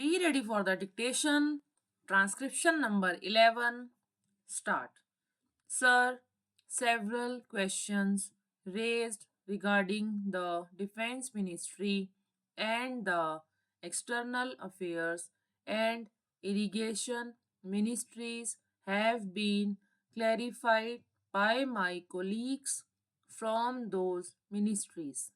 Be ready for the dictation. Transcription number 11. Start. Sir, several questions raised regarding the Defense Ministry and the External Affairs and Irrigation Ministries have been clarified by my colleagues from those ministries.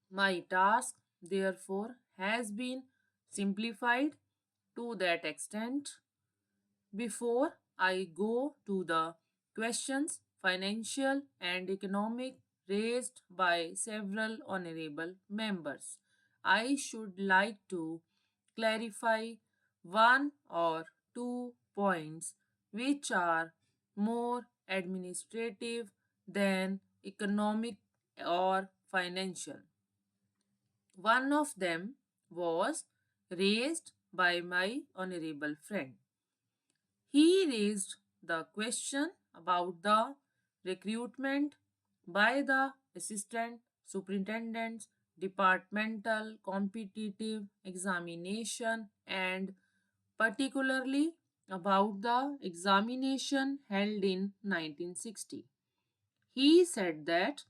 My task, therefore, has been simplified to that extent. Before I go to the questions, financial and economic, raised by several honorable members, I should like to clarify one or two points which are more administrative than economic or financial. One of them was raised by my honorable friend. He raised the question about the recruitment by the assistant superintendents, departmental competitive examination, and particularly about the examination held in 1960. He said that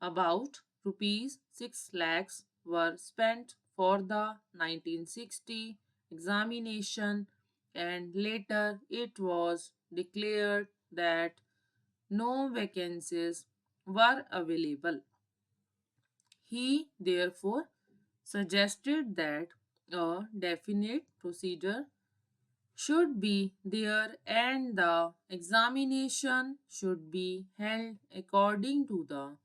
about rupees 6 lakhs were spent for the 1960 examination, and later it was declared that no vacancies were available. He therefore suggested that a definite procedure should be there and the examination should be held according to the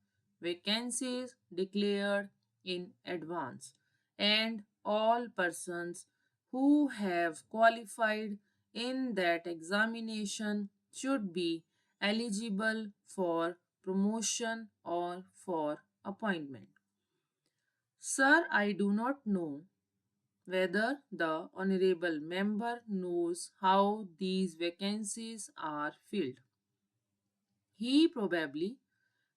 vacancies declared in advance, and all persons who have qualified in that examination should be eligible for promotion or for appointment. Sir, I do not know whether the honorable member knows how these vacancies are filled. He probably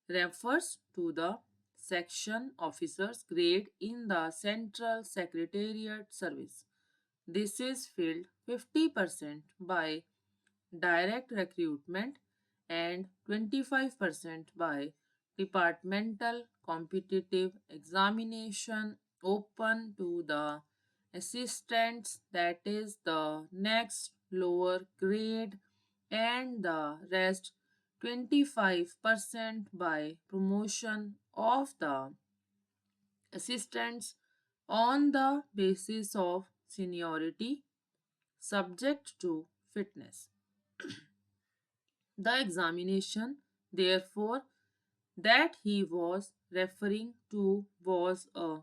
refers to the section officer's grade in the Central Secretariat Service. This is filled 50% by direct recruitment and 25% by departmental competitive examination open to the assistants, that is the next lower grade, and the rest 25% by promotion of the assistants on the basis of seniority subject to fitness. The examination, therefore, that he was referring to was a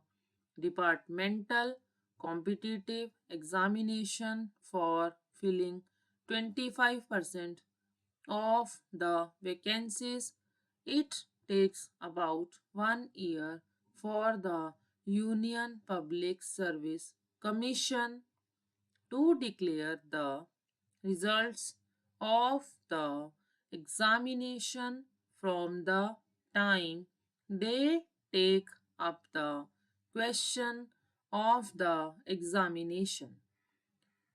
departmental competitive examination for filling 25% of the vacancies. It takes about 1 year for the Union Public Service Commission to declare the results of the examination from the time they take up the question of the examination.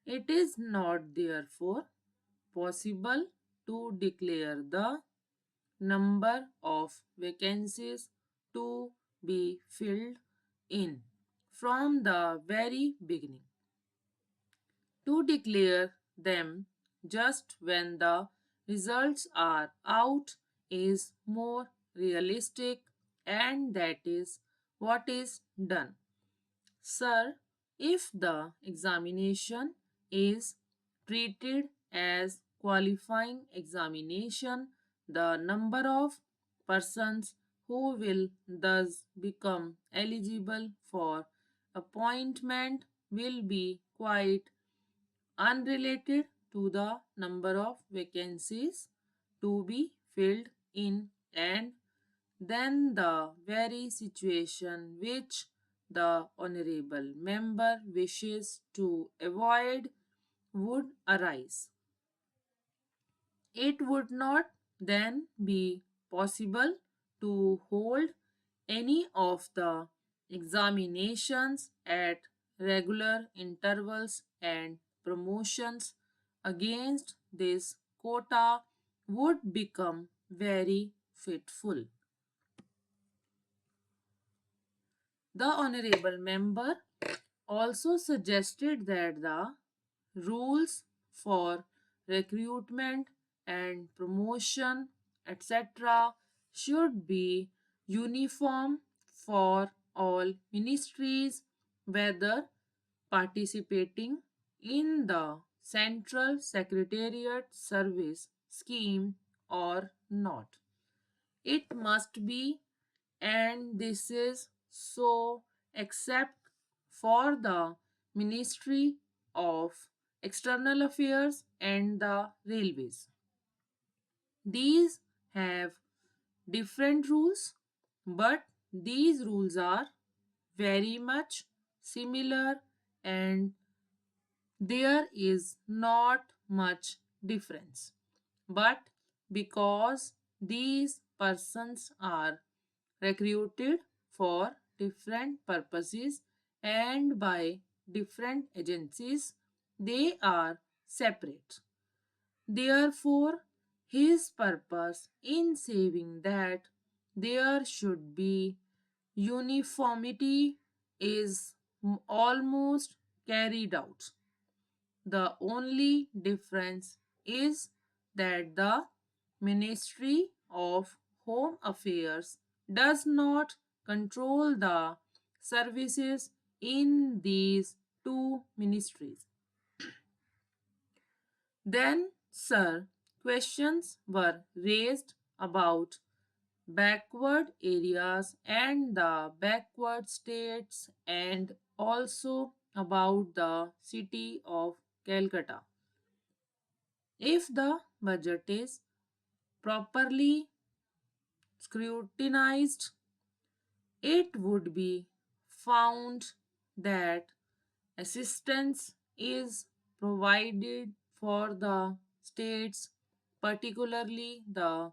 It is not therefore possible to declare the number of vacancies to be filled in from the very beginning. To declare them just when the results are out is more realistic, and that is what is done. Sir, if the examination is treated as qualifying examination, the number of persons who will thus become eligible for appointment will be quite unrelated to the number of vacancies to be filled in, and then the very situation which the honorable member wishes to avoid would arise. It would not then be possible to hold any of the examinations at regular intervals and promotions against this quota would become very fitful. The honorable member also suggested that the rules for recruitment and promotion, etc., should be uniform for all ministries, whether participating in the Central Secretariat Service scheme or not. It must be, and this is so except for the Ministry of External Affairs and the Railways. These have different rules, but these rules are very much similar and there is not much difference. But because these persons are recruited for different purposes and by different agencies, they are separate. Therefore, his purpose in saving that there should be uniformity is almost carried out. The only difference is that the Ministry of Home Affairs does not control the services in these two ministries. Then, sir, questions were raised about backward areas and the backward states and also about the city of Calcutta. If the budget is properly scrutinized, it would be found that assistance is provided for the states, particularly the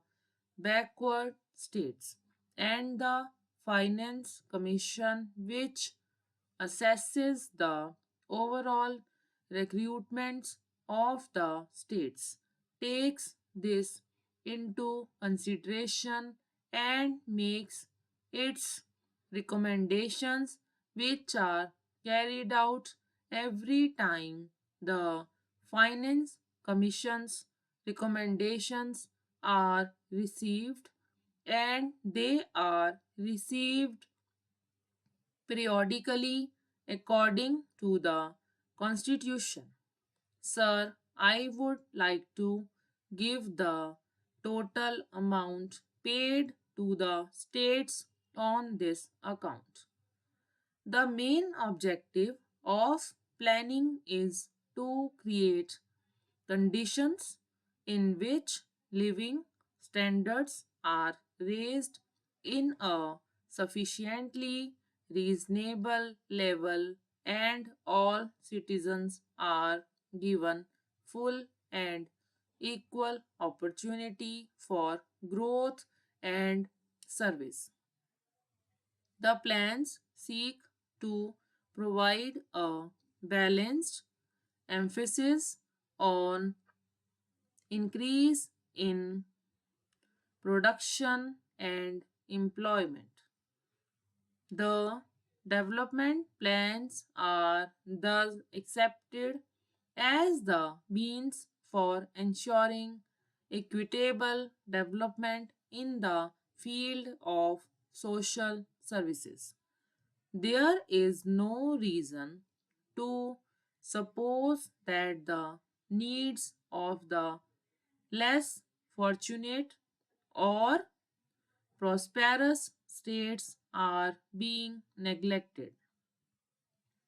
backward states, and the Finance Commission, which assesses the overall recruitments of the states, takes this into consideration and makes its recommendations, which are carried out every time the Finance Commission's recommendations are received, and they are received periodically according to the Constitution. Sir, I would like to give the total amount paid to the states on this account. The main objective of planning is to create conditions in which living standards are raised in a sufficiently reasonable level and all citizens are given full and equal opportunity for growth and service. The plans seek to provide a balanced emphasis on increase in production and employment. The development plans are thus accepted as the means for ensuring equitable development in the field of social services. There is no reason to suppose that the needs of the less fortunate or prosperous states are being neglected.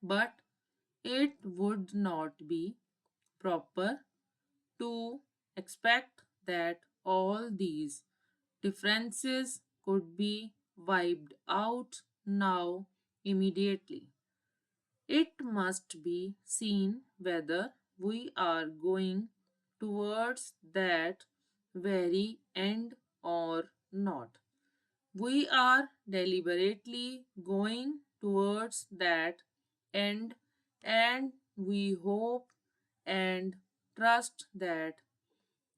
But it would not be proper to expect that all these differences could be wiped out now immediately. It must be seen whether we are going towards that very end or not. We are deliberately going towards that end and we hope and trust that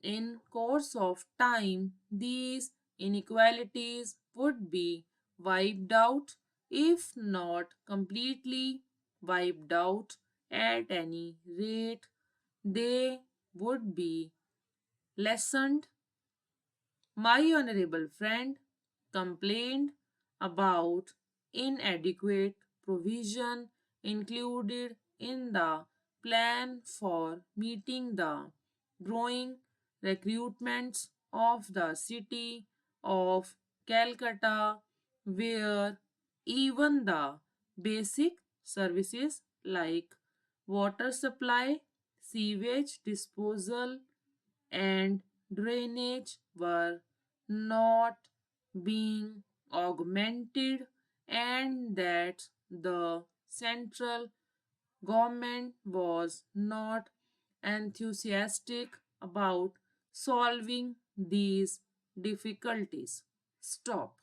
in course of time these inequalities would be wiped out, if not completely wiped out, at any rate they would be lessened. My honorable friend complained about inadequate provision included in the plan for meeting the growing recruitments of the city of Calcutta, where even the basic services like water supply, sewage disposal, and drainage were not being augmented, and that the central government was not enthusiastic about solving these difficulties. Stop.